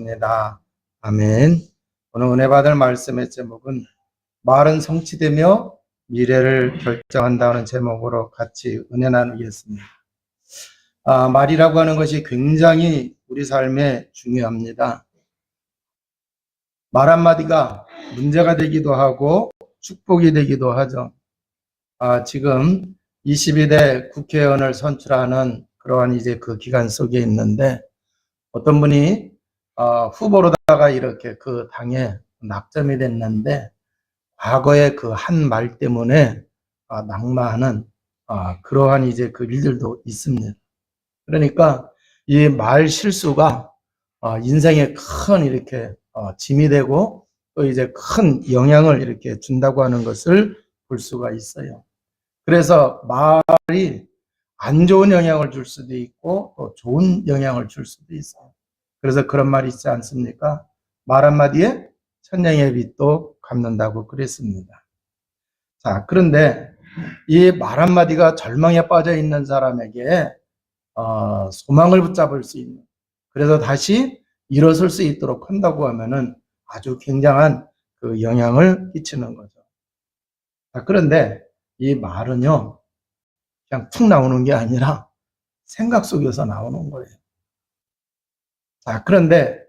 것입니다. 아멘. 오늘 은혜 받을 말씀의 제목은 말은 성취되며 미래를 결정한다는 제목으로 같이 은혜 나누겠습니다. 말이라고 하는 것이 굉장히 우리 삶에 중요합니다. 말 한마디가 문제가 되기도 하고 축복이 되기도 하죠. 지금 22대 국회의원을 선출하는 그러한 이제 그 기간 속에 있는데 어떤 분이 후보로다가 이렇게 그 당에 낙점이 됐는데 과거의 그 한 말 때문에 낙마하는 그러한 이제 그 일들도 있습니다. 그러니까 이 말 실수가 인생에 큰 이렇게 짐이 되고 또 이제 큰 영향을 이렇게 준다고 하는 것을 볼 수가 있어요. 그래서 말이 안 좋은 영향을 줄 수도 있고 또 좋은 영향을 줄 수도 있어요. 그래서 그런 말이 있지 않습니까? 말 한마디에 천냥의 빛도 갚는다고 그랬습니다. 자, 그런데 이 말 한마디가 절망에 빠져 있는 사람에게 소망을 붙잡을 수 있는, 그래서 다시 일어설 수 있도록 한다고 하면은 아주 굉장한 그 영향을 끼치는 거죠. 자, 그런데 이 말은요, 그냥 툭 나오는 게 아니라 생각 속에서 나오는 거예요. 자, 그런데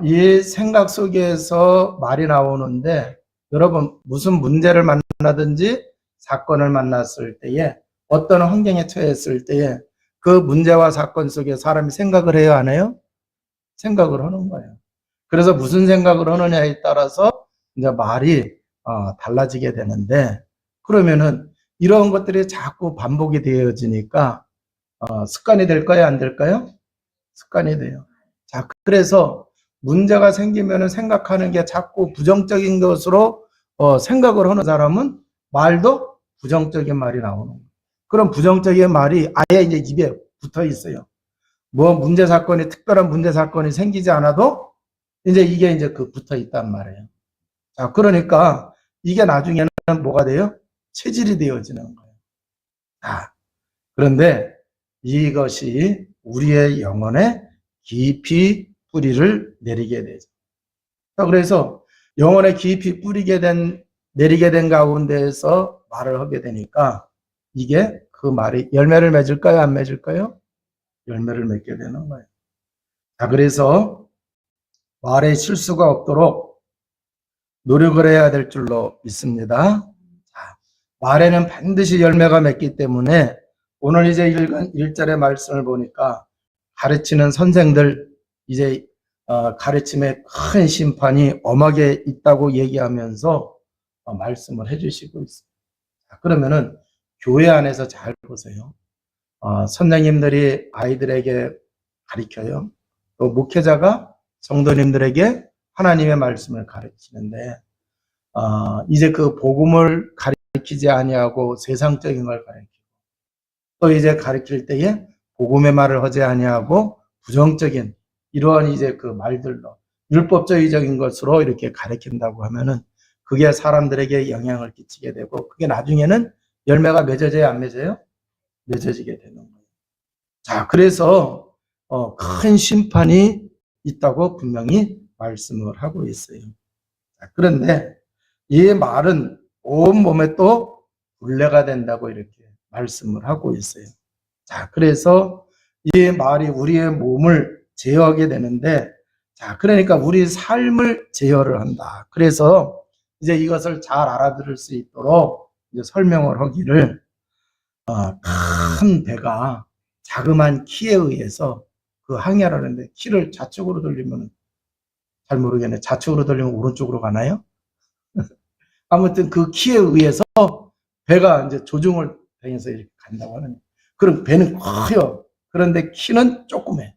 이 생각 속에서 말이 나오는데 여러분 무슨 문제를 만나든지 사건을 만났을 때에 어떤 환경에 처했을 때에 그 문제와 사건 속에 사람이 생각을 해요, 안 해요? 생각을 하는 거예요. 그래서 무슨 생각을 하느냐에 따라서 이제 말이 달라지게 되는데, 그러면은 이런 것들이 자꾸 반복이 되어지니까 습관이 될까요, 안 될까요? 습관이 돼요. 자, 그래서 문제가 생기면은 생각하는 게 자꾸 부정적인 것으로 생각을 하는 사람은 말도 부정적인 말이 나오는 거예요. 그럼 부정적인 말이 아예 이제 입에 붙어 있어요. 뭐 문제 사건이, 특별한 문제 사건이 생기지 않아도 이제 이게 이제 그 붙어 있단 말이에요. 자, 그러니까 이게 나중에는 뭐가 돼요? 체질이 되어지는 거예요. 그런데 이것이 우리의 영혼에 깊이 뿌리를 내리게 되죠. 그래서 영혼에 깊이 내리게 된 가운데에서 말을 하게 되니까 이게 그 말이 열매를 맺을까요, 안 맺을까요? 열매를 맺게 되는 거예요. 자, 그래서 말에 실수가 없도록 노력을 해야 될 줄로 믿습니다. 자, 말에는 반드시 열매가 맺기 때문에 오늘 이제 읽은 1절의 말씀을 보니까 가르치는 선생들, 이제 가르침에 큰 심판이 엄하게 있다고 얘기하면서 말씀을 해주시고 있습니다. 자, 그러면은 교회 안에서 잘 보세요. 선생님들이 아이들에게 가르쳐요. 또 목회자가 성도님들에게 하나님의 말씀을 가르치는데 이제 그 복음을 가르치지 아니하고 세상적인 걸 가르치고, 또 이제 가르칠 때에 복음의 말을 하지 아니하고 부정적인 이러한 이제 그 말들로 율법주의적인 것으로 이렇게 가르친다고 하면은 그게 사람들에게 영향을 끼치게 되고 그게 나중에는 열매가 맺어져야 안 맺어요? 맺어지게 되는 거예요. 자, 그래서 큰 심판이 있다고 분명히 말씀을 하고 있어요. 자, 그런데 이 말은 온 몸에 또 분례가 된다고 이렇게 말씀을 하고 있어요. 자, 그래서 이 말이 우리의 몸을 제어하게 되는데, 자, 그러니까 우리 삶을 제어를 한다. 그래서 이제 이것을 잘 알아들을 수 있도록 이제 설명을 하기를, 큰 배가 자그마한 키에 의해서 그 항해하는데 키를 좌측으로 돌리면 잘 모르겠네. 좌측으로 돌리면 오른쪽으로 가나요? 아무튼 그 키에 의해서 배가 이제 조종을 당해서 이렇게 간다고 하는. 그럼 배는 커요. 그런데 키는 조그매.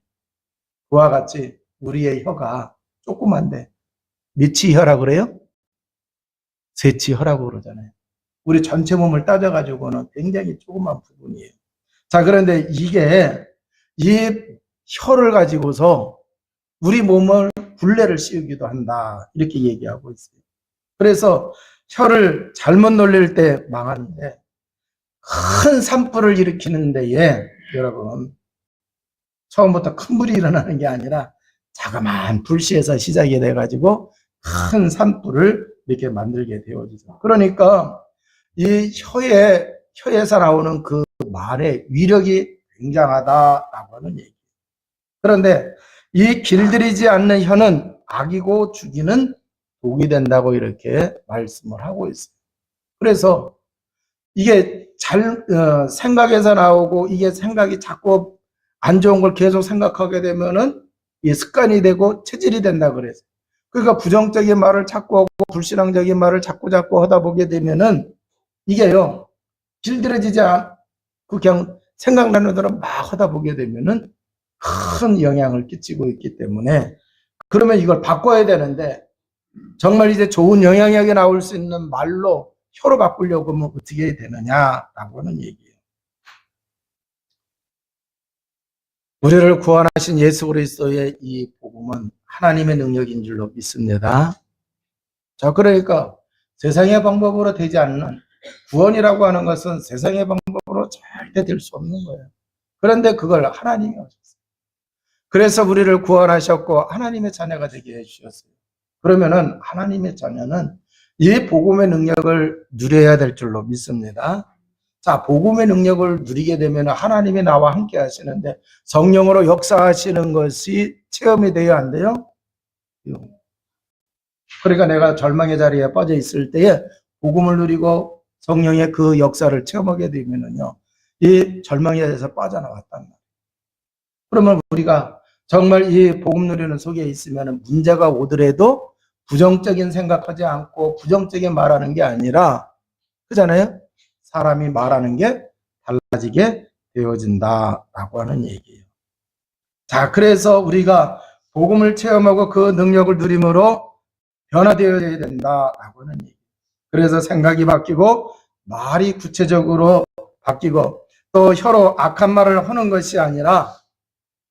그와 같이 우리의 혀가 조그만데 몇치 혀라고 그래요? 셋치 혀라고 그러잖아요. 우리 전체 몸을 따져가지고는 굉장히 조그만 부분이에요. 자, 그런데 이게 이 혀를 가지고서 우리 몸을 굴레를 씌우기도 한다. 이렇게 얘기하고 있어요. 그래서 혀를 잘못 놀릴 때 망하는데 큰 산불을 일으키는 데에 여러분 처음부터 큰 불이 일어나는 게 아니라 자그마한 불씨에서 시작이 돼가지고 큰 산불을 이렇게 만들게 되어지죠. 그러니까 이 혀에서 나오는 그 말의 위력이 굉장하다라고 하는 얘기. 그런데 이 길들이지 않는 혀는 악이고 죽이는 독이 된다고 이렇게 말씀을 하고 있어요. 그래서 이게 생각에서 나오고 이게 생각이 자꾸 안 좋은 걸 계속 생각하게 되면은 이게 습관이 되고 체질이 된다 그래서. 그러니까 부정적인 말을 자꾸 하고 불신앙적인 말을 자꾸 하다 보게 되면은 이게요, 길들여지지 않고 그냥 생각나는 대로 막 하다 보게 되면은 큰 영향을 끼치고 있기 때문에 그러면 이걸 바꿔야 되는데 정말 이제 좋은 영향력이 나올 수 있는 말로 혀로 바꾸려고 하면 어떻게 해야 되느냐라고 하는 얘기예요. 우리를 구원하신 예수 그리스도의 이 복음은 하나님의 능력인 줄로 믿습니다. 자, 그러니까 세상의 방법으로 되지 않는 구원이라고 하는 것은 세상의 방법으로 절대 될 수 없는 거예요. 그런데 그걸 하나님이 하셨어요. 그래서 우리를 구원하셨고 하나님의 자녀가 되게 해주셨어요. 그러면은 하나님의 자녀는 이 복음의 능력을 누려야 될 줄로 믿습니다. 자, 복음의 능력을 누리게 되면 하나님이 나와 함께 하시는데 성령으로 역사하시는 것이 체험이 돼야 안 돼요? 그러니까 내가 절망의 자리에 빠져 있을 때에 복음을 누리고 성령의 그 역사를 체험하게 되면은요, 이 절망에 대해서 빠져나왔단 말이에요. 그러면 우리가 정말 이 복음 누리는 속에 있으면 문제가 오더라도 부정적인 생각하지 않고 부정적인 말하는 게 아니라, 그잖아요? 사람이 말하는 게 달라지게 되어진다라고 하는 얘기예요. 자, 그래서 우리가 복음을 체험하고 그 능력을 누림으로 변화되어야 된다라고 하는 얘기예요. 그래서 생각이 바뀌고 말이 구체적으로 바뀌고 또 혀로 악한 말을 하는 것이 아니라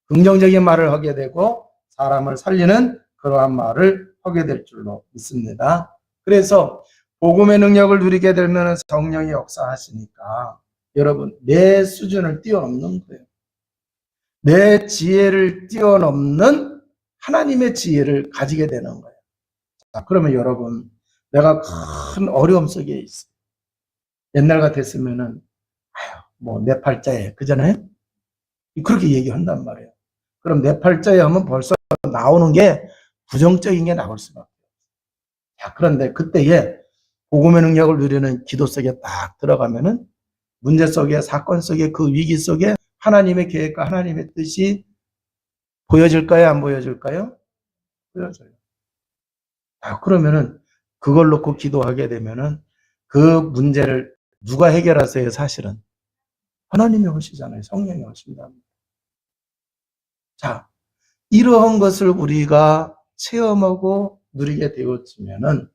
긍정적인 말을 하게 되고 사람을 살리는 그러한 말을 하게 될 줄로 믿습니다. 그래서 복음의 능력을 누리게 되면 성령이 역사하시니까 여러분 내 수준을 뛰어넘는 거예요. 내 지혜를 뛰어넘는 하나님의 지혜를 가지게 되는 거예요. 자, 그러면 여러분 내가 큰 어려움 속에 있어요. 옛날 같았으면은 뭐 내 팔자에 그잖아요. 그렇게 얘기한단 말이에요. 그럼 내 팔자에 하면 벌써 나오는 게 부정적인 게 나올 수밖에 없어요. 자, 그런데 그때에 복음의 능력을 누리는 기도 속에 딱 들어가면은 문제 속에 사건 속에 그 위기 속에 하나님의 계획과 하나님의 뜻이 보여질까요? 안 보여질까요? 보여져요. 자, 그러면은 그걸 놓고 기도하게 되면은 그 문제를 누가 해결하세요? 사실은 하나님이 하시잖아요. 성령이 하신다. 자, 이러한 것을 우리가 체험하고 누리게 되었으면은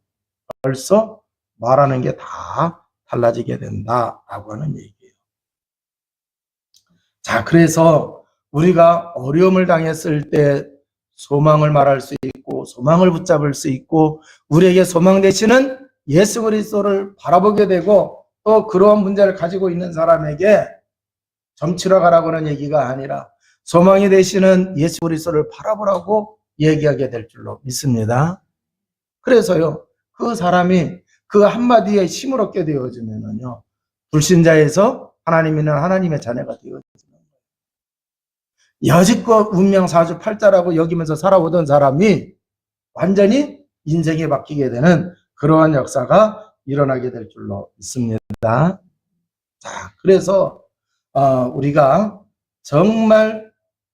벌써 말하는 게 다 달라지게 된다라고 하는 얘기예요. 자, 그래서 우리가 어려움을 당했을 때 소망을 말할 수 있고 소망을 붙잡을 수 있고 우리에게 소망 되시는 예수 그리스도를 바라보게 되고 또 그러한 문제를 가지고 있는 사람에게 점치러 가라고 하는 얘기가 아니라 소망이 되시는 예수 그리스도를 바라보라고 얘기하게 될 줄로 믿습니다. 그래서요, 그 사람이 그 한마디에 힘을 얻게 되어지면요, 불신자에서 하나님이는 하나님의 자녀가 되어지는 거예요. 여지껏 운명 사주팔자라고 여기면서 살아오던 사람이 완전히 인생이 바뀌게 되는 그러한 역사가 일어나게 될 줄로 믿습니다. 자, 그래서 우리가 정말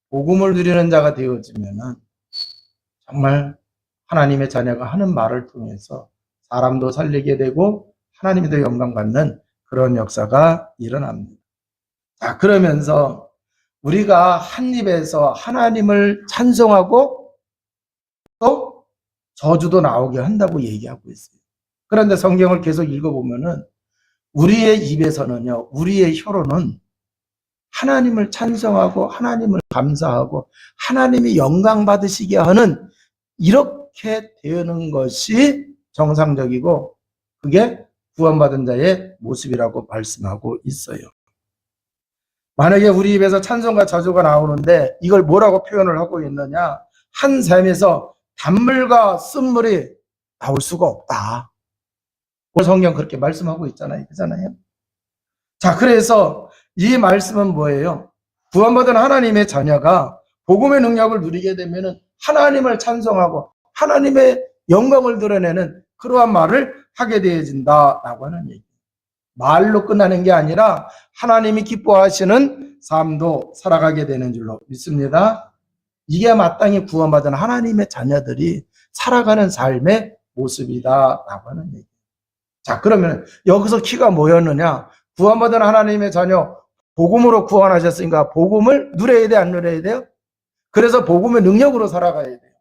복음을 누리는 자가 되어지면은 정말 하나님의 자녀가 하는 말을 통해서 사람도 살리게 되고 하나님도 영광받는 그런 역사가 일어납니다. 자, 그러면서 우리가 한 입에서 하나님을 찬송하고 또 저주도 나오게 한다고 얘기하고 있어요. 그런데 성경을 계속 읽어보면은 우리의 입에서는요, 우리의 혀로는 하나님을 찬송하고 하나님을 감사하고 하나님이 영광 받으시게 하는 이렇게 되는 것이 정상적이고 그게 구원받은 자의 모습이라고 말씀하고 있어요. 만약에 우리 입에서 찬송과 저주가 나오는데 이걸 뭐라고 표현을 하고 있느냐? 한 샘에서 단물과 쓴물이 나올 수가 없다. 오늘 성경 그렇게 말씀하고 있잖아요. 그잖아요. 자, 그래서 이 말씀은 뭐예요? 구원받은 하나님의 자녀가 복음의 능력을 누리게 되면은 하나님을 찬송하고 하나님의 영광을 드러내는 그러한 말을 하게 되어진다라고 하는 얘기. 말로 끝나는 게 아니라 하나님이 기뻐하시는 삶도 살아가게 되는 줄로 믿습니다. 이게 마땅히 구원받은 하나님의 자녀들이 살아가는 삶의 모습이다라고 하는 얘기. 자, 그러면 여기서 키가 뭐였느냐? 구원받은 하나님의 자녀, 복음으로 구원하셨으니까 복음을 누려야 돼, 안 누려야 돼요? 그래서 복음의 능력으로 살아가야 돼요.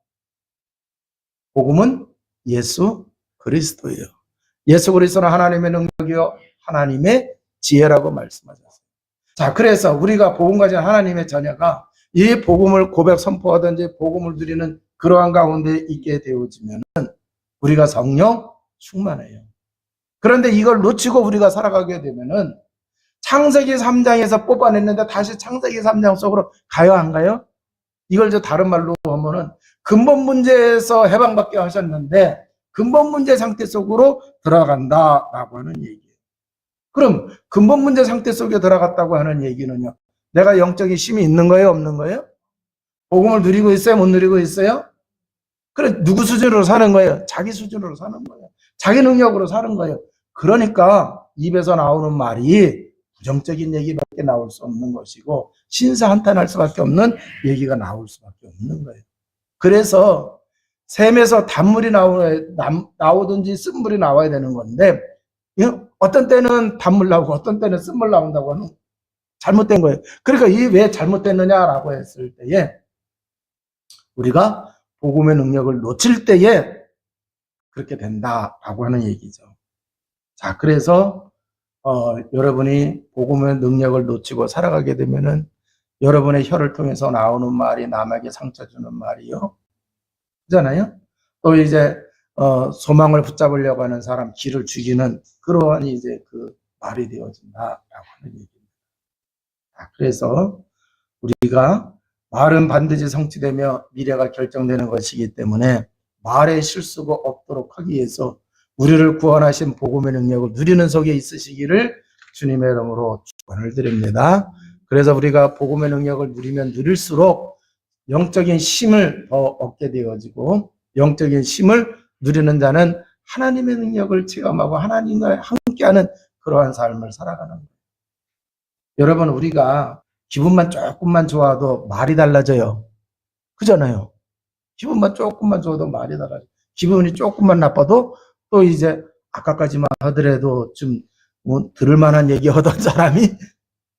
복음은 예수 그리스도예요. 예수 그리스도는 하나님의 능력이요 하나님의 지혜라고 말씀하셨어요. 자, 그래서 우리가 복음 가진 하나님의 자녀가 이 복음을 고백 선포하든지 복음을 누리는 그러한 가운데 있게 되어지면 우리가 성령 충만해요. 그런데 이걸 놓치고 우리가 살아가게 되면은 창세기 3장에서 뽑아냈는데 다시 창세기 3장 속으로 가요, 안 가요? 이걸 저 다른 말로 하면은 근본 문제에서 해방받게 하셨는데 근본 문제 상태 속으로 들어간다라고 하는 얘기예요. 그럼 근본 문제 상태 속에 들어갔다고 하는 얘기는요. 내가 영적인 힘이 있는 거예요, 없는 거예요? 복음을 누리고 있어요, 못 누리고 있어요? 그래, 누구 수준으로 사는 거예요? 자기 수준으로 사는 거예요. 자기 능력으로 사는 거예요. 그러니까 입에서 나오는 말이 부정적인 얘기밖에 나올 수 없는 것이고 신사한탄할 수밖에 없는 얘기가 나올 수밖에 없는 거예요. 그래서 샘에서 단물이 나오든지 쓴물이 나와야 되는 건데 어떤 때는 단물 나오고 어떤 때는 쓴물 나온다고 하는 잘못된 거예요. 그러니까 이 왜 잘못됐느냐라고 했을 때에 우리가 복음의 능력을 놓칠 때에 그렇게 된다라고 하는 얘기죠. 자, 그래서 여러분이 복음의 능력을 놓치고 살아가게 되면은 여러분의 혀를 통해서 나오는 말이 남에게 상처 주는 말이요. 그잖아요. 또 이제 소망을 붙잡으려고 하는 사람 길을 죽이는 그러한 이제 그 말이 되어진다라고 하는 얘기입니다. 자, 그래서 우리가 말은 반드시 성취되며 미래가 결정되는 것이기 때문에 말의 실수가 없도록 하기 위해서 우리를 구원하신 복음의 능력을 누리는 속에 있으시기를 주님의 이름으로 축원을 드립니다. 그래서 우리가 복음의 능력을 누리면 누릴수록 영적인 힘을 더 얻게 되어지고 영적인 힘을 누리는 자는 하나님의 능력을 체험하고 하나님과 함께하는 그러한 삶을 살아가는 거예요. 여러분, 우리가 기분만 조금만 좋아도 말이 달라져요. 그잖아요. 기분만 조금만 좋아도 말이 달라져요. 기분이 조금만 나빠도 또 이제 아까까지만 하더라도 좀 들을 만한 얘기 하던 사람이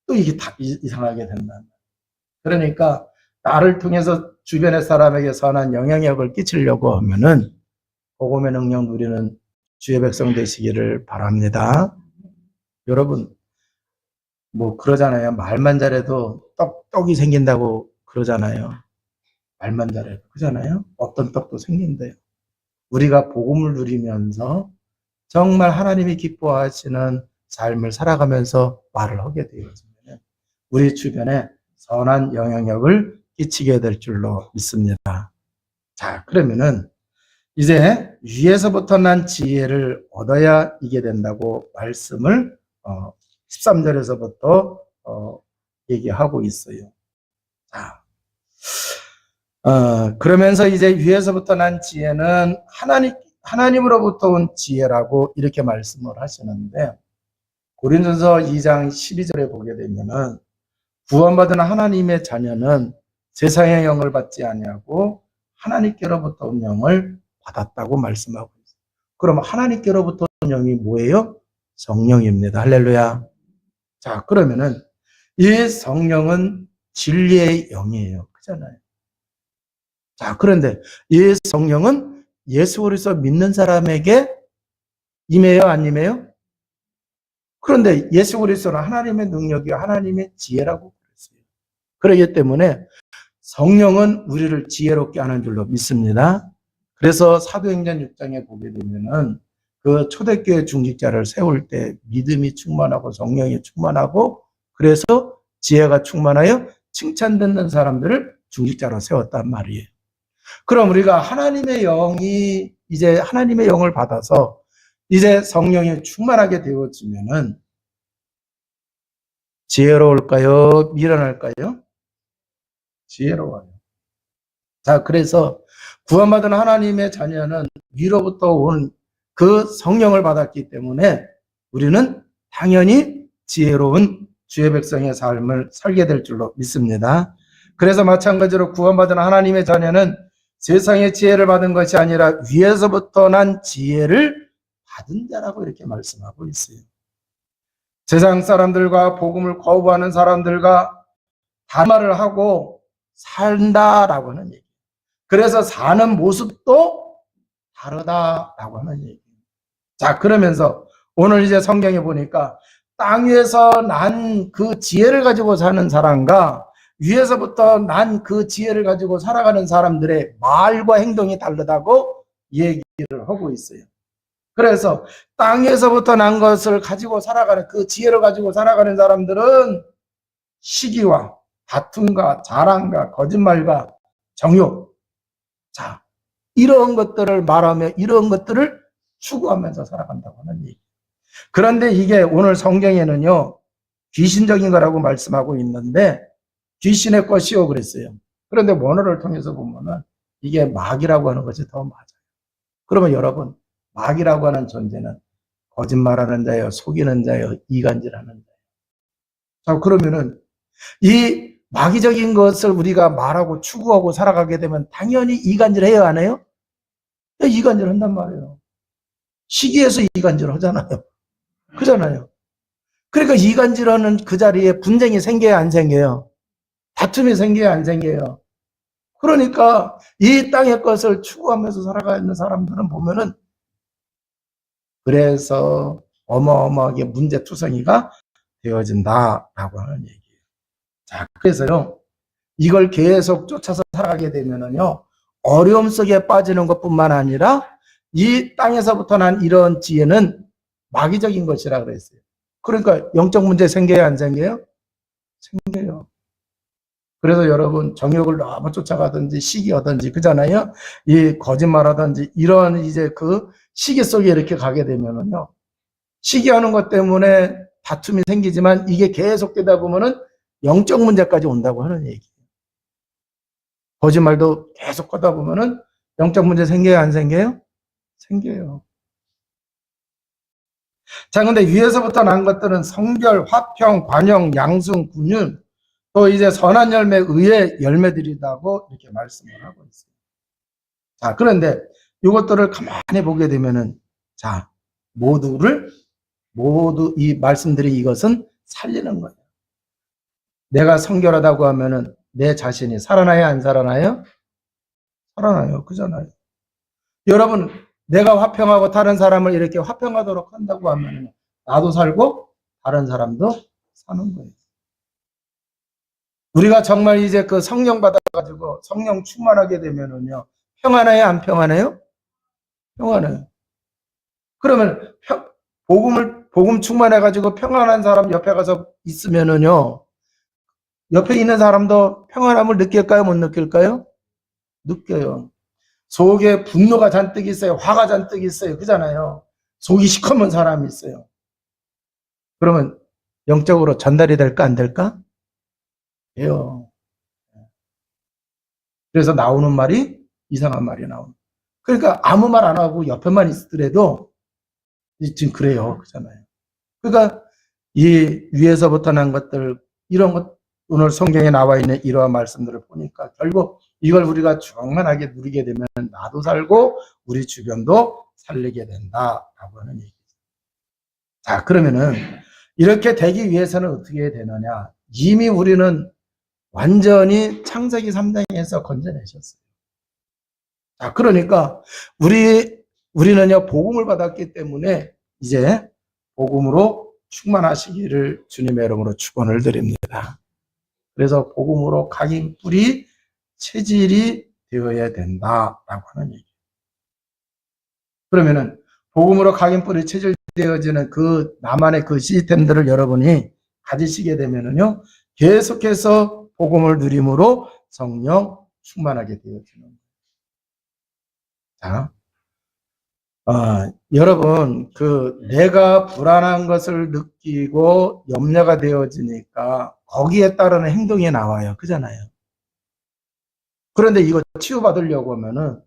또 이게 다 이상하게 된다. 그러니까 나를 통해서 주변의 사람에게 선한 영향력을 끼치려고 하면은 복음의 능력 누리는 주의 백성 되시기를 바랍니다. 여러분, 뭐 그러잖아요. 말만 잘해도 떡이 생긴다고 그러잖아요. 말만 잘해도 그러잖아요. 어떤 떡도 생긴대요. 우리가 복음을 누리면서 정말 하나님이 기뻐하시는 삶을 살아가면서 말을 하게 되어지면 우리 주변에 선한 영향력을 끼치게 될 줄로 믿습니다. 자, 그러면은 이제 위에서부터 난 지혜를 얻어야 이게 된다고 말씀을 13절에서부터 얘기하고 있어요. 자, 그러면서 이제 위에서부터 난 지혜는 하나님으로부터 온 지혜라고 이렇게 말씀을 하시는데 고린도서 2장 12절에 보게 되면은 구원받은 하나님의 자녀는 세상의 영을 받지 아니하고 하나님께로부터 온 영을 받았다고 말씀하고 있어요. 그럼 하나님께로부터 온 영이 뭐예요? 성령입니다. 할렐루야. 자, 그러면은 이 성령은 진리의 영이에요. 그잖아요. 자, 그런데 이 성령은 예수 그리스도 믿는 사람에게 임해요, 안 임해요? 그런데 예수 그리스도는 하나님의 능력이요 하나님의 지혜라고 그랬어요. 그렇기 때문에 성령은 우리를 지혜롭게 하는 줄로 믿습니다. 그래서 사도행전 6장에 보게 되면은 그 초대교회 중직자를 세울 때 믿음이 충만하고 성령이 충만하고 그래서 지혜가 충만하여 칭찬 듣는 사람들을 중직자로 세웠단 말이에요. 그럼 우리가 하나님의 영이 이제 하나님의 영을 받아서 이제 성령이 충만하게 되어지면은 지혜로울까요? 미련할까요? 지혜로워요. 자, 그래서 구원받은 하나님의 자녀는 위로부터 온 그 성령을 받았기 때문에 우리는 당연히 지혜로운 주의 백성의 삶을 살게 될 줄로 믿습니다. 그래서 마찬가지로 구원받은 하나님의 자녀는 세상의 지혜를 받은 것이 아니라 위에서부터 난 지혜를 받은 자라고 이렇게 말씀하고 있어요. 세상 사람들과 복음을 거부하는 사람들과 단말을 하고 산다라고 하는 얘기. 그래서 사는 모습도 다르다라고 하는 얘기. 자, 그러면서 오늘 이제 성경에 보니까 땅 위에서 난 그 지혜를 가지고 사는 사람과 위에서부터 난 그 지혜를 가지고 살아가는 사람들의 말과 행동이 다르다고 얘기를 하고 있어요. 그래서 땅에서부터 난 것을 가지고 살아가는 그 지혜를 가지고 살아가는 사람들은 시기와 다툼과 자랑과 거짓말과 정욕, 자, 이런 것들을 말하며 이런 것들을 추구하면서 살아간다고 하는 얘기. 그런데 이게 오늘 성경에는요, 귀신적인 거라고 말씀하고 있는데 귀신의 것이요 그랬어요. 그런데 원어를 통해서 보면은 이게 마귀라고 하는 것이 더 맞아요. 그러면 여러분, 마귀라고 하는 존재는 거짓말하는 자예요, 속이는 자예요, 이간질하는 자예요. 자, 그러면은 이 마귀적인 것을 우리가 말하고 추구하고 살아가게 되면 당연히 이간질 해야 하나요? 이간질 한단 말이에요. 시기에서 이간질 하잖아요. 그잖아요. 그러니까 이간질하는 그 자리에 분쟁이 생겨야 안 생겨요? 다툼이 생겨야 안 생겨요? 그러니까 이 땅의 것을 추구하면서 살아가는 사람들은 보면은 그래서 어마어마하게 문제투성이가 되어진다라고 하는 얘기예요. 자, 그래서요, 이걸 계속 쫓아서 살아가게 되면은요, 어려움 속에 빠지는 것뿐만 아니라 이 땅에서부터 난 이런 지혜는 마귀적인 것이라 그랬어요. 그러니까 영적 문제 생겨야 안 생겨요? 생겨요. 그래서 여러분 정욕을 너무 쫓아가든지 시기하든지 그잖아요. 이 거짓말하든지 이런 이제 그 시기 속에 이렇게 가게 되면은요, 시기하는 것 때문에 다툼이 생기지만 이게 계속되다 보면은 영적 문제까지 온다고 하는 얘기예요. 거짓말도 계속 하다 보면은 영적 문제 생겨요, 안 생겨요? 생겨요. 자, 근데 위에서부터 난 것들은 성결, 화평, 관용, 양승, 군윤, 또 이제 선한 열매, 의의 열매들이라고 이렇게 말씀을 하고 있어요. 자, 그런데 이것들을 가만히 보게 되면은, 자, 모두 이 말씀들이 이것은 살리는 거예요. 내가 성결하다고 하면은 내 자신이 살아나요, 안 살아나요? 살아나요. 그잖아요. 여러분, 내가 화평하고 다른 사람을 이렇게 화평하도록 한다고 하면 나도 살고 다른 사람도 사는 거예요. 우리가 정말 이제 그 성령 받아가지고 성령 충만하게 되면은요, 평안해요, 안 평안해요? 평안해요. 그러면 복음 충만해가지고 평안한 사람 옆에 가서 있으면은요, 옆에 있는 사람도 평안함을 느낄까요, 못 느낄까요? 느껴요. 속에 분노가 잔뜩 있어요. 화가 잔뜩 있어요. 그잖아요. 속이 시커먼 사람이 있어요. 그러면 영적으로 전달이 될까 안 될까? 돼요. 그래서 나오는 말이 이상한 말이 나오는. 그러니까 아무 말 안 하고 옆에만 있더라도 지금 그래요. 그잖아요. 그러니까 이 위에서부터 난 것들 이런 것 오늘 성경에 나와 있는 이러한 말씀들을 보니까 결국 이걸 우리가 충만하게 누리게 되면 나도 살고 우리 주변도 살리게 된다라고 하는 얘기죠. 자, 그러면은 이렇게 되기 위해서는 어떻게 해야 되느냐? 이미 우리는 완전히 창세기 3장에서 건져내셨어요. 자, 그러니까 우리는요 복음을 받았기 때문에 이제 복음으로 충만하시기를 주님의 이름으로 축원을 드립니다. 그래서 복음으로 각인 뿌리 체질이 되어야 된다라고 하는 얘기예요. 그러면은 복음으로 각인 뿌리 체질 되어지는 그 나만의 그 시스템들을 여러분이 가지시게 되면은요 계속해서 복음을 누림으로 성령 충만하게 되어지는 거예요. 자, 여러분, 내가 불안한 것을 느끼고 염려가 되어지니까 거기에 따르는 행동이 나와요. 그잖아요. 그런데 이거 치유받으려고 하면은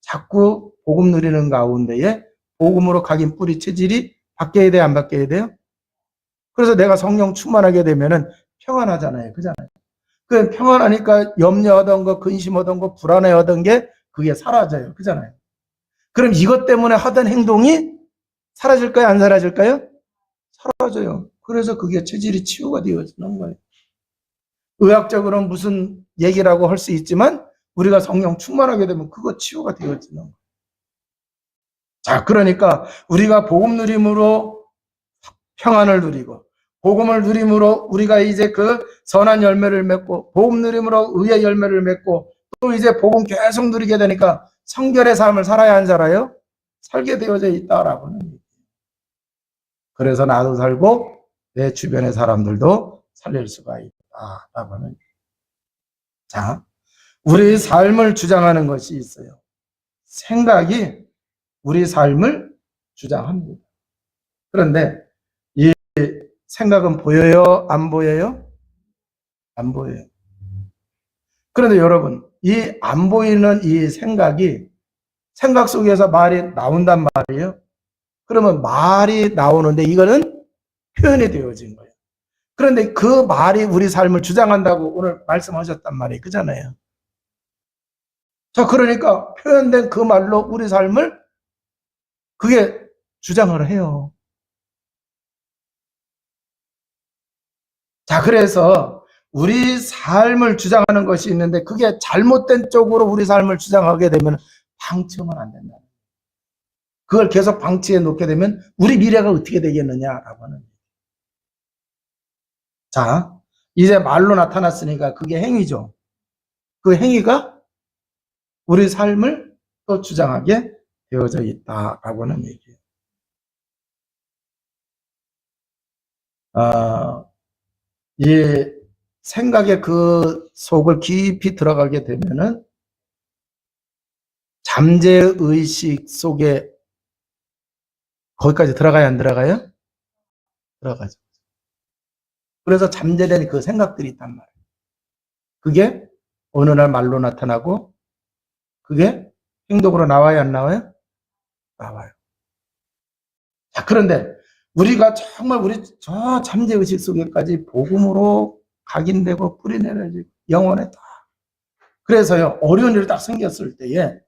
자꾸 복음 누리는 가운데에 복음으로 각인 뿌리 체질이 바뀌어야 돼요? 안 바뀌어야 돼요? 그래서 내가 성령 충만하게 되면은 평안하잖아요. 그잖아요. 그 평안하니까 염려하던 거, 근심하던 거, 불안해하던 게 그게 사라져요. 그잖아요. 그럼 이것 때문에 하던 행동이 사라질까요? 안 사라질까요? 사라져요. 그래서 그게 체질이 치유가 되어지는 거예요. 의학적으로는 무슨 얘기라고 할 수 있지만 우리가 성령 충만하게 되면 그거 치유가 되어지는 거예요. 자, 그러니까 우리가 복음 누림으로 평안을 누리고 복음을 누림으로 우리가 이제 그 선한 열매를 맺고 복음 누림으로 의의 열매를 맺고 또 이제 복음 계속 누리게 되니까 성결의 삶을 살아야 안 살아요? 살게 되어져 있다라고는. 그래서 나도 살고 내 주변의 사람들도 살릴 수가 있다라고는. 자, 우리 삶을 주장하는 것이 있어요. 생각이 우리 삶을 주장합니다. 그런데 이 생각은 보여요? 안 보여요? 안 보여요. 그런데 여러분, 이 안 보이는 이 생각이 생각 속에서 말이 나온단 말이에요. 그러면 말이 나오는데 이거는 표현이 되어진 거예요. 그런데 그 말이 우리 삶을 주장한다고 오늘 말씀하셨단 말이에요. 그잖아요. 자, 그러니까 표현된 그 말로 우리 삶을 그게 주장을 해요. 자, 그래서 우리 삶을 주장하는 것이 있는데 그게 잘못된 쪽으로 우리 삶을 주장하게 되면 방치하면 안 된다. 그걸 계속 방치해 놓게 되면 우리 미래가 어떻게 되겠느냐라고 하는. 자, 이제 말로 나타났으니까 그게 행위죠. 그 행위가 우리 삶을 또 주장하게 되어져 있다라고 하는 얘기예요. 이 생각의 그 속을 깊이 들어가게 되면은 잠재의식 속에 거기까지 들어가야 안 들어가요? 들어가죠. 그래서 잠재된 그 생각들이 있단 말이에요. 그게 어느 날 말로 나타나고 그게 행동으로 나와요, 안 나와요? 나와요. 자, 그런데 우리가 정말 우리 저 잠재의식 속에까지 복음으로 각인되고 뿌리내려지고 영혼에 딱. 그래서요, 어려운 일이 딱 생겼을 때에,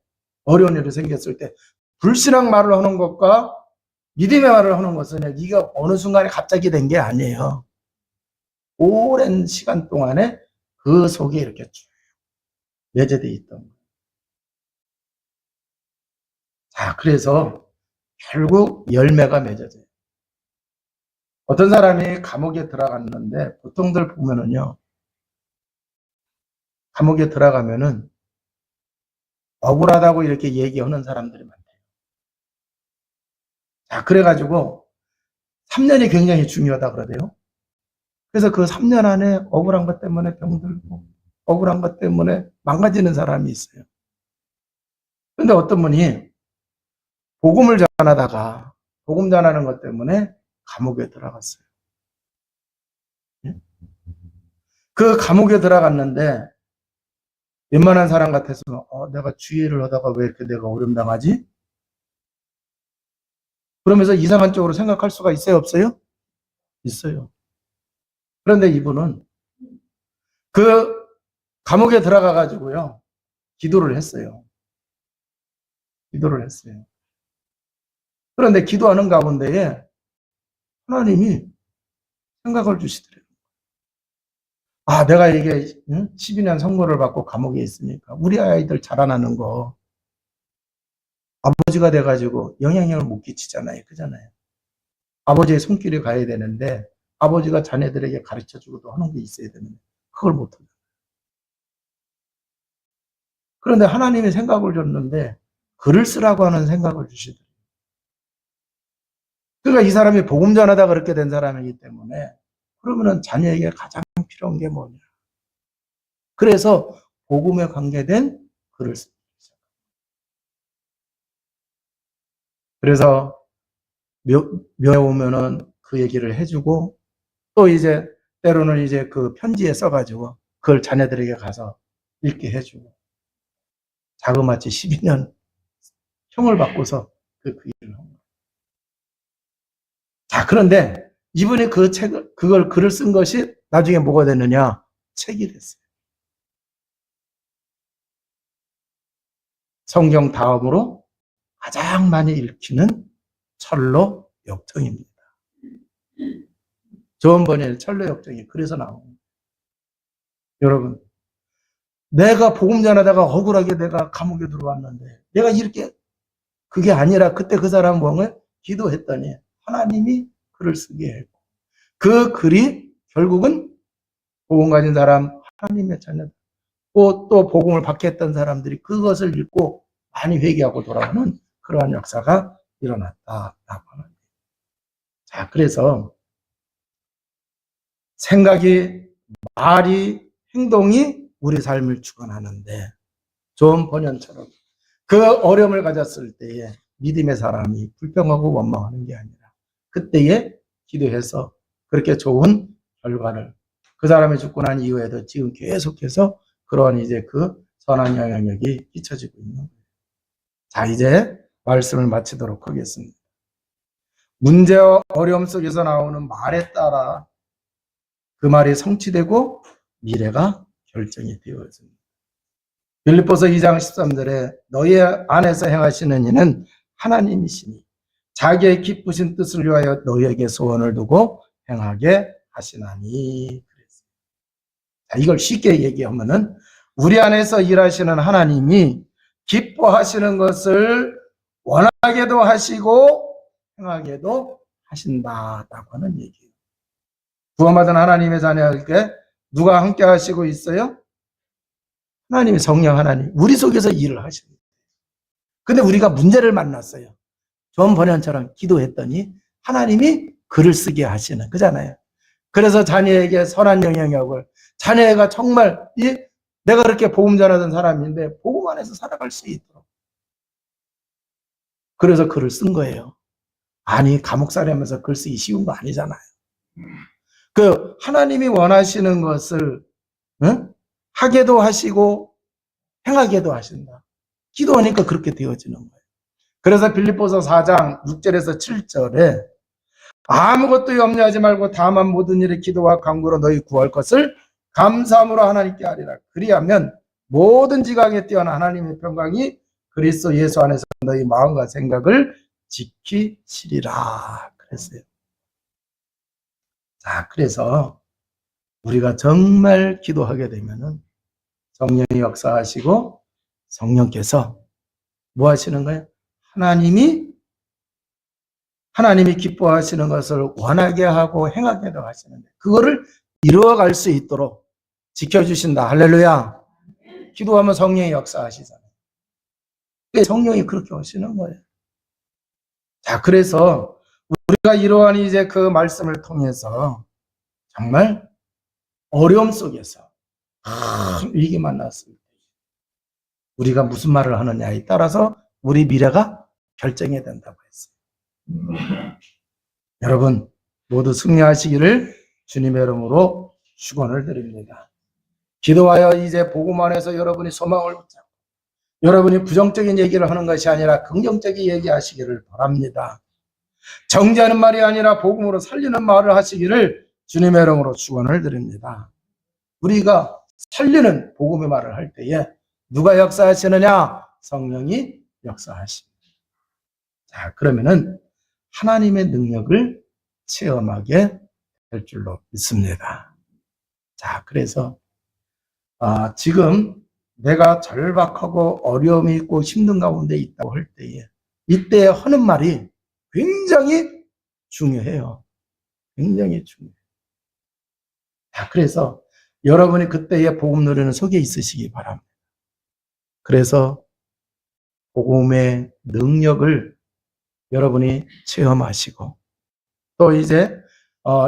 어려운 일이 생겼을 때, 불신앙 말을 하는 것과 믿음의 말을 하는 것은 이게 어느 순간에 갑자기 된 게 아니에요. 오랜 시간 동안에 그 속에 이렇게 쭉 내재되어 있던 거예요. 자, 그래서 결국 열매가 맺어져요. 어떤 사람이 감옥에 들어갔는데 보통들 보면은요, 감옥에 들어가면은 억울하다고 이렇게 얘기하는 사람들이 많대요. 자, 그래가지고 3년이 굉장히 중요하다 그러대요. 그래서 그 3년 안에 억울한 것 때문에 병들고 억울한 것 때문에 망가지는 사람이 있어요. 그런데 어떤 분이 복음을 전하다가 복음 전하는 것 때문에 감옥에 들어갔어요. 그 감옥에 들어갔는데 웬만한 사람 같았으면 내가 주의를 하다가 왜 이렇게 내가 어려움 당하지? 그러면서 이상한 쪽으로 생각할 수가 있어요, 없어요? 있어요. 그런데 이분은 그 감옥에 들어가 가지고요, 기도를 했어요. 기도를 했어요. 그런데 기도하는 가운데에 하나님이 생각을 주시더래요. 내가 이게 12년 선고를 받고 감옥에 있으니까 우리 아이들 자라나는 거 아버지가 돼가지고 영향력을 못 끼치잖아요. 그잖아요. 아버지의 손길이 가야 되는데 아버지가 자녀들에게 가르쳐주고도 하는 게 있어야 되는데 그걸 못하죠. 그런데 하나님이 생각을 줬는데 글을 쓰라고 하는 생각을 주시더래요. 그러니까 이 사람이 복음 전하다 그렇게 된 사람이기 때문에 그러면은 자녀에게 가장 필요한 게 뭐냐. 그래서 복음에 관계된 글을 씁니다. 그래서 묘에 오면은 그 얘기를 해주고, 또 이제 때로는 이제 그 편지에 써가지고 그걸 자녀들에게 가서 읽게 해주고, 자그마치 12년 형을 받고서 그 일을 한 거예요. 자, 그런데 이분이 그걸 글을 쓴 것이 나중에 뭐가 됐느냐? 책이 됐어요. 성경 다음으로 가장 많이 읽히는 철로 역정입니다. 좋은 번역의 철로 역정이 그래서 나옵니다. 여러분, 내가 복음 전하다가 억울하게 내가 감옥에 들어왔는데 내가 이렇게 그게 아니라 그때 그 사람 뭐를 기도했더니 하나님이 글을 쓰게 했고, 그 글이 결국은 복음 가진 사람, 하나님의 자녀, 또 복음을 받게 했던 사람들이 그것을 읽고 많이 회개하고 돌아오는 그러한 역사가 일어났다라고 하는 거예요. 자, 그래서 생각이, 말이, 행동이 우리 삶을 주관하는데, 좋은 번연처럼 그 어려움을 가졌을 때에 믿음의 사람이 불평하고 원망하는 게 아니라 그때에 기도해서 그렇게 좋은 결과를, 그 사람이 죽고 난 이후에도 지금 계속해서 그러한 이제 그 선한 영향력이 끼쳐지고 있는 거예요. 자, 이제 말씀을 마치도록 하겠습니다. 문제와 어려움 속에서 나오는 말에 따라 그 말이 성취되고 미래가 결정이 되어집니다. 빌립보서 2장 13절에 너희 안에서 행하시는 이는 하나님이시니 자기의 기쁘신 뜻을 위하여 너희에게 소원을 두고 행하게 하시나니. 자, 이걸 쉽게 얘기하면은 우리 안에서 일하시는 하나님이 기뻐하시는 것을 원하게도 하시고 행하게도 하신다라고 하는 얘기예요. 구원받은 하나님의 자녀에게 누가 함께 하시고 있어요? 하나님이, 성령 하나님, 우리 속에서 일을 하십니다. 근데 우리가 문제를 만났어요. 존 번연처럼 기도했더니 하나님이 글을 쓰게 하시는 거잖아요. 그래서 자녀에게 선한 영향력을, 자녀가 정말 내가 그렇게 복음 전하던 사람인데 복음 안에서 살아갈 수 있도록, 그래서 글을 쓴 거예요. 아니, 감옥살이 하면서 글 쓰기 쉬운 거 아니잖아요. 그 하나님이 원하시는 것을 하게도 하시고 행하게도 하신다. 기도하니까 그렇게 되어지는 거예요. 그래서 빌립보서 4장 6절에서 7절에 아무것도 염려하지 말고 다만 모든 일에 기도와 간구로 너희 구할 것을 감사함으로 하나님께 하리라. 그리하면 모든 지각에 뛰어난 하나님의 평강이 그리스도 예수 안에서 너희 마음과 생각을 지키시리라 그랬어요. 자, 그래서 우리가 정말 기도하게 되면은 성령이 역사하시고 성령께서 뭐 하시는 거예요? 하나님이 기뻐하시는 것을 원하게 하고 행하게도 하시는데 그거를 이루어갈 수 있도록 지켜주신다. 할렐루야. 기도하면 성령이 역사하시잖아요. 성령이 그렇게 하시는 거예요. 자, 그래서 우리가 이러한 이제 그 말씀을 통해서 정말 어려움 속에서 위기 만났을 때 우리가 무슨 말을 하느냐에 따라서 우리 미래가 결정이 된다고 했어요. 여러분 모두 승리하시기를 주님의 이름으로 축원을 드립니다. 기도하여 이제 복음 안에서 여러분이 소망을 붙잡고 여러분이 부정적인 얘기를 하는 것이 아니라 긍정적인 얘기하시기를 바랍니다. 정죄하는 말이 아니라 복음으로 살리는 말을 하시기를 주님의 이름으로 축원을 드립니다. 우리가 살리는 복음의 말을 할 때에 누가 역사하시느냐? 성령이 역사하십니다. 자, 그러면은 하나님의 능력을 체험하게 될 줄로 믿습니다. 자, 그래서 지금 내가 절박하고 어려움이 있고 힘든 가운데 있다고 할 때에 이때 하는 말이 굉장히 중요해요. 굉장히 중요해요. 자, 그래서 여러분이 그때의 복음 누리는 속에 있으시기 바랍니다. 그래서 복음의 능력을 여러분이 체험하시고 또 이제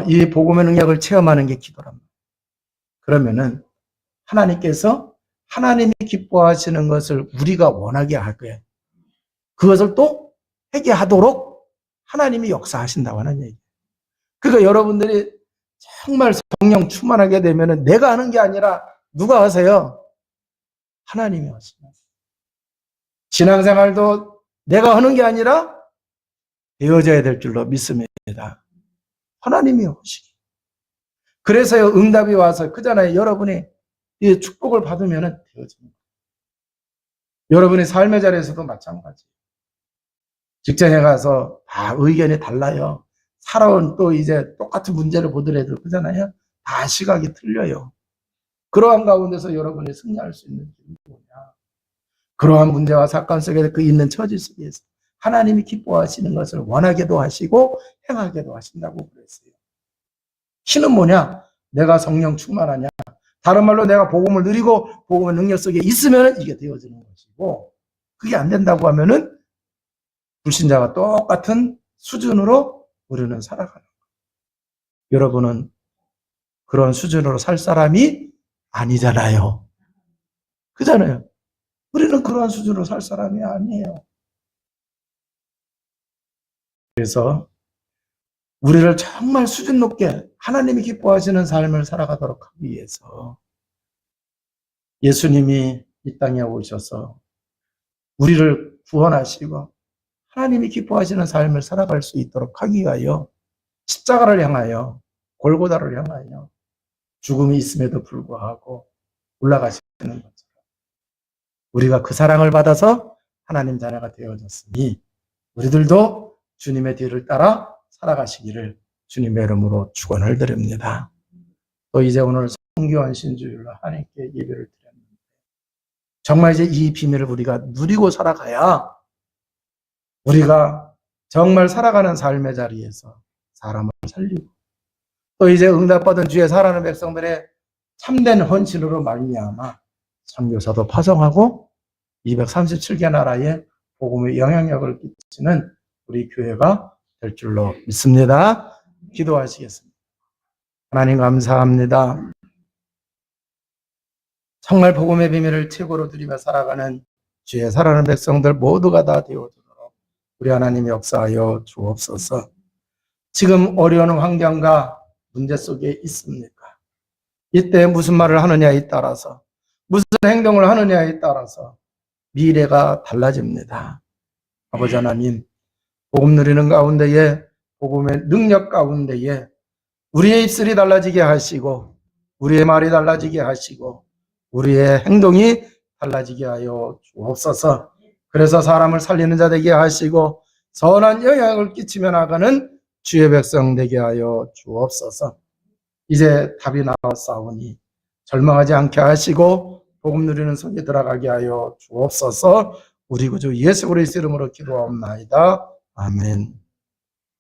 이 복음의 능력을 체험하는 게 기도랍니다. 그러면은 하나님께서 하나님이 기뻐하시는 것을 우리가 원하게 할 거예요. 그것을 또 회개하도록 하나님이 역사하신다고 하는 얘기예요. 그러니까 여러분들이 정말 성령 충만하게 되면 내가 하는 게 아니라 누가 하세요? 하나님이 하시는. 신앙생활도 내가 하는 게 아니라 되어져야 될 줄로 믿습니다. 하나님이 하시기. 그래서요, 응답이 와서 그잖아요. 여러분이 이 축복을 받으면 되어집니다. 여러분의 삶의 자리에서도 마찬가지. 직장에 가서 다 의견이 달라요. 살아온 또 이제 똑같은 문제를 보더라도 그잖아요. 다 시각이 틀려요. 그러한 가운데서 여러분이 승리할 수 있는 길이 뭐냐? 그러한 문제와 사건 속에 그 있는 처지 속에서 하나님이 기뻐하시는 것을 원하게도 하시고 행하게도 하신다고 그랬어요. 신은 뭐냐? 내가 성령 충만하냐? 다른 말로 내가 복음을 누리고 복음의 능력 속에 있으면 이게 되어지는 것이고, 그게 안 된다고 하면은 불신자와 똑같은 수준으로 우리는 살아가는 거예요. 여러분은 그런 수준으로 살 사람이 아니잖아요. 그잖아요. 우리는 그러한 수준으로 살 사람이 아니에요. 그래서 우리를 정말 수준 높게 하나님이 기뻐하시는 삶을 살아가도록 하기 위해서 예수님이 이 땅에 오셔서 우리를 구원하시고 하나님이 기뻐하시는 삶을 살아갈 수 있도록 하기 위하여 십자가를 향하여 골고다를 향하여 죽음이 있음에도 불구하고 올라가시는 것처럼 우리가 그 사랑을 받아서 하나님 자녀가 되어졌으니 우리들도 주님의 뒤를 따라 살아가시기를 주님의 이름으로 축원을 드립니다. 또 이제 오늘 성교한 신주일로 하나님께 예배를 드렸는데 정말 이제 이 비밀을 우리가 누리고 살아가야 우리가 정말 살아가는 삶의 자리에서 사람을 살리고 또 이제 응답받은 주에 살아가는 백성들의 참된 헌신으로 말미암아 선교사도 파송하고 237개 나라에 복음의 영향력을 끼치는 우리 교회가 될 줄로 믿습니다. 기도하시겠습니다. 하나님 감사합니다. 정말 복음의 비밀을 최고로 누리며 살아가는 주의 살아가는 백성들 모두가 다 되어주도록 우리 하나님 역사하여 주옵소서. 지금 어려운 환경과 문제 속에 있습니까? 이때 무슨 말을 하느냐에 따라서 무슨 행동을 하느냐에 따라서 미래가 달라집니다. 아버지 하나님, 복음 누리는 가운데에 복음의 능력 가운데에 우리의 입술이 달라지게 하시고 우리의 말이 달라지게 하시고 우리의 행동이 달라지게 하여 주옵소서. 그래서 사람을 살리는 자 되게 하시고 선한 영향을 끼치며 나가는 주의 백성 되게 하여 주옵소서. 이제 답이 나왔사오니 절망하지 않게 하시고 복음 누리는 속에 들어가게 하여 주옵소서. 우리 구주 예수 그리스도 이름으로 기도하옵나이다. 아멘.